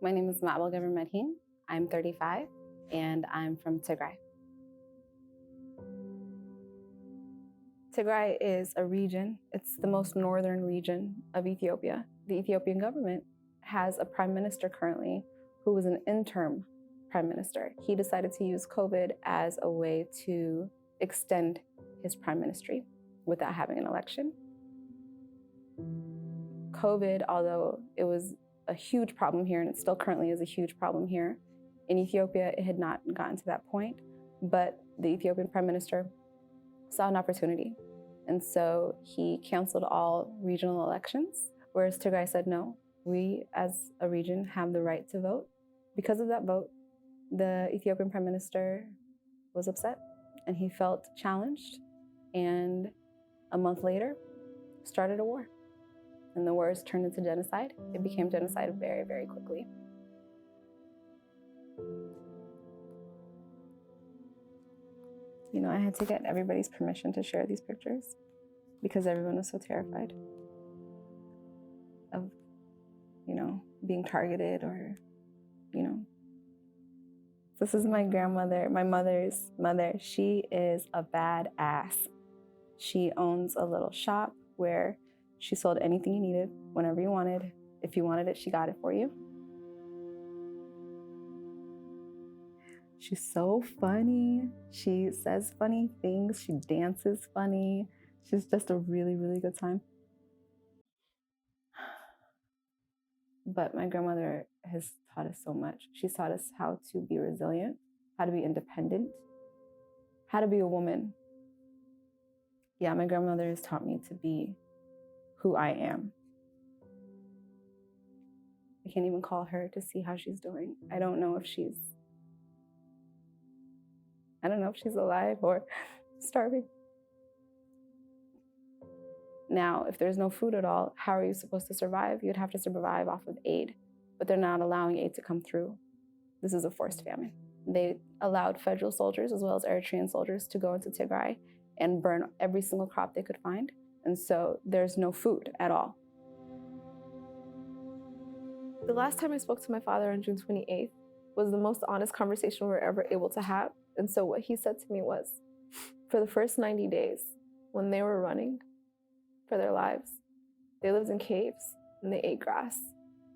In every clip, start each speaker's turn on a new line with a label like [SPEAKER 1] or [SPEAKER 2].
[SPEAKER 1] My name is Maebel Gebremedhin. I'm 35 and I'm from Tigray. Tigray is a region. It's the most northern region of Ethiopia. The Ethiopian government has a prime minister currently who is an interim prime minister. He decided to use COVID as a way to extend his prime ministry without having an election. COVID, although it was a huge problem here, and it still currently is a huge problem here, in Ethiopia, it had not gotten to that point, but the Ethiopian prime minister saw an opportunity. And so he canceled all regional elections, whereas Tigray said, no, we as a region have the right to vote. Because of that vote, the Ethiopian prime minister was upset and he felt challenged. And a month later, started a war. And the war has turned into genocide. It became genocide very, very quickly. You know, I had to get everybody's permission to share these pictures because everyone was so terrified of, being targeted or, This is my grandmother, my mother's mother. She is a badass. She owns a little shop where she sold anything you needed, whenever you wanted. If you wanted it, she got it for you. She's so funny. She says funny things. She dances funny. She's just a really, really good time. But my grandmother has taught us so much. She's taught us how to be resilient, how to be independent, how to be a woman. Yeah, my grandmother has taught me to be who I am. I can't even call her to see how she's doing. I don't know if she's alive or starving. Now, if there's no food at all, how are you supposed to survive? You'd have to survive off of aid, but they're not allowing aid to come through. This is a forced famine. They allowed federal soldiers as well as Eritrean soldiers to go into Tigray and burn every single crop they could find. And so there's no food at all.
[SPEAKER 2] The last time I spoke to my father on June 28th was the most honest conversation we were ever able to have. And so what he said to me was, for the first 90 days, when they were running for their lives, they lived in caves and they ate grass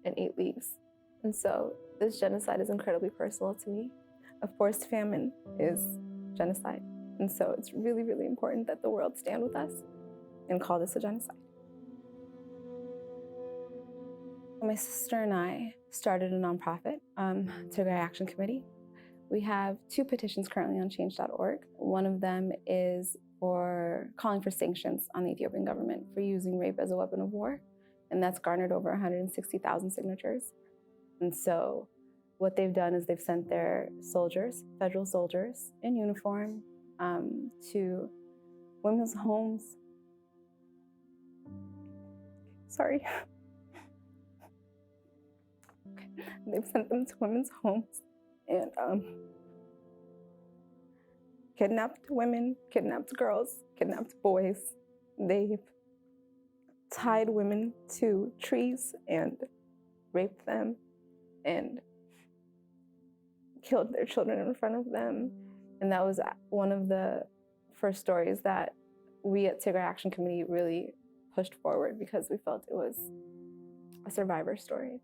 [SPEAKER 2] and ate leaves. And so this genocide is incredibly personal to me. A forced famine is genocide. And so it's really, really important that the world stand with us and call this a genocide. My sister and I started a nonprofit, Tigray Action Committee. We have 2 petitions currently on change.org. One of them is for calling for sanctions on the Ethiopian government for using rape as a weapon of war, and that's garnered over 160,000 signatures. And so what they've done is they've sent their soldiers, federal soldiers in uniform, to women's homes. Sorry. They've sent them to women's homes and kidnapped women, kidnapped girls, kidnapped boys. They've tied women to trees and raped them and killed their children in front of them. And that was one of the first stories that we at Tigray Action Committee really pushed forward because we felt it was a survivor story.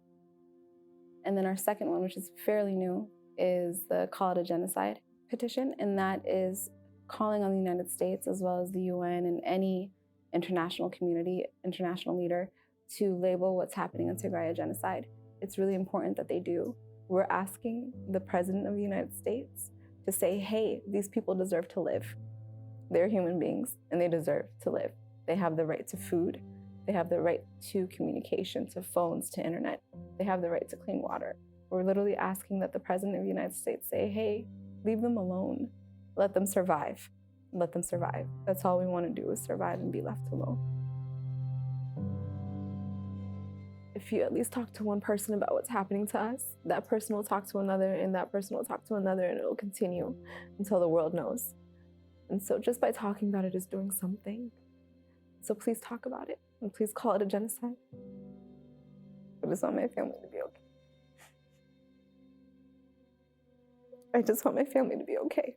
[SPEAKER 2] And then our second one, which is fairly new, is the Call It a Genocide petition. And that is calling on the United States as well as the UN and any international community, international leader to label what's happening in Tigray a genocide. It's really important that they do. We're asking the President of the United States to say, hey, these people deserve to live. They're human beings and they deserve to live. They have the right to food. They have the right to communication, to phones, to internet. They have the right to clean water. We're literally asking that the President of the United States say, hey, leave them alone. Let them survive. Let them survive. That's all we want to do is survive and be left alone. If you at least talk to one person about what's happening to us, that person will talk to another, and that person will talk to another, and it'll continue until the world knows. And so just by talking about it is doing something. So please talk about it, and please call it a genocide. I just want my family to be okay. I just want my family to be okay.